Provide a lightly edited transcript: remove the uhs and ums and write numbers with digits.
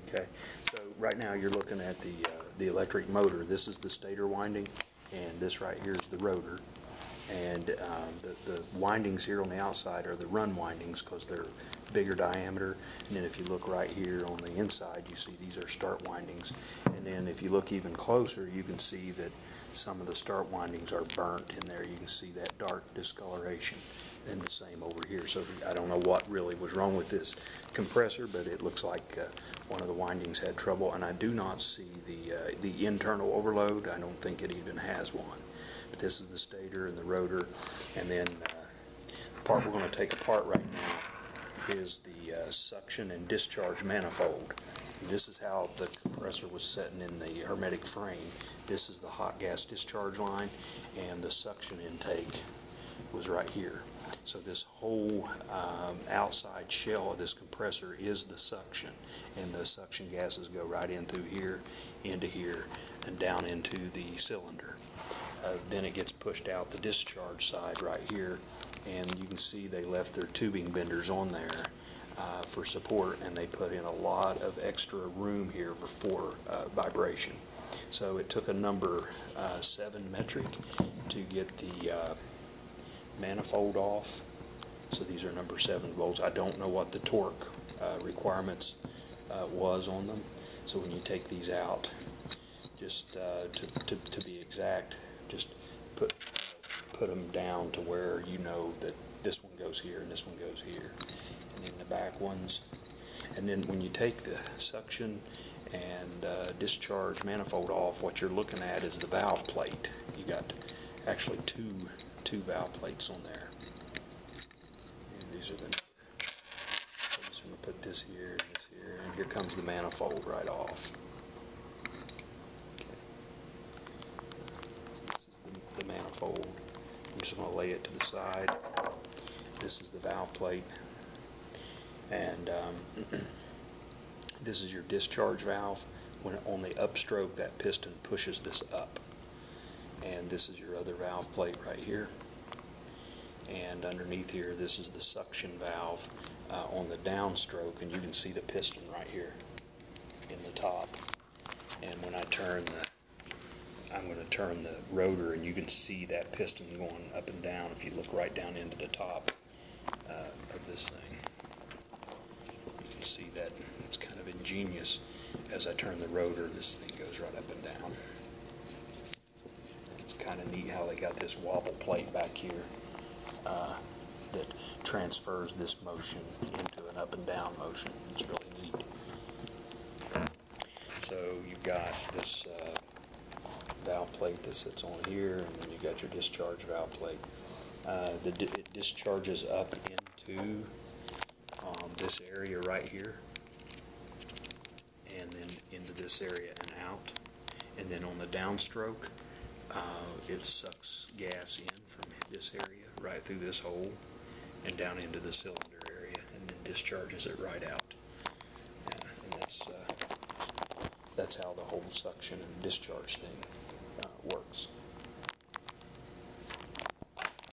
Okay, so right now you're looking at the electric motor. This is the stator winding, and this right here is the rotor. And the windings here on the outside are the run windings because they're bigger diameter. And then if you look right here on the inside, you see these are start windings. And then if you look even closer, you can see that some of the start windings are burnt in there. You can see that dark discoloration. And the same over here. So I don't know what really was wrong with this compressor, but it looks like one of the windings had trouble. And I do not see the internal overload. I don't think it even has one. But this is the stator and the rotor, and then the part we're going to take apart right now is the suction and discharge manifold. And this is how the compressor was sitting in the hermetic frame. This is the hot gas discharge line, and the suction intake was right here. So this whole outside shell of this compressor is the suction, and the suction gases go right in through here, into here, and down into the cylinder. Then it gets pushed out the discharge side right here, and you can see they left their tubing benders on there for support, and they put in a lot of extra room here for vibration. So it took a number 7 metric to get the manifold off. So these are number 7 volts. I don't know what the torque requirements was on them. So when you take these out, just to be exact, just put them down to where you know that this one goes here and this one goes here, and then the back ones. And then when you take the suction and discharge manifold off, what you're looking at is the valve plate. You got actually two valve plates on there. And these are the. I'm just going to put this here and this here, and here comes the manifold right off. The manifold. I'm just going to lay it to the side. This is the valve plate, and this is your discharge valve. When on the upstroke, that piston pushes this up, and this is your other valve plate right here. And underneath here, this is the suction valve on the downstroke, and you can see the piston right here in the top. And when I turn I'm going to turn the rotor, and you can see that piston going up and down if you look right down into the top of this thing. You can see that it's kind of ingenious. As I turn the rotor, this thing goes right up and down. It's kind of neat how they got this wobble plate back here that transfers this motion into an up and down motion. It's really neat. So you've got this valve plate that sits on here, and then you got your discharge valve plate. It discharges up into this area right here, and then into this area and out. And then on the downstroke, it sucks gas in from this area right through this hole and down into the cylinder area, and then discharges it right out. And that's how the whole suction and discharge thing works.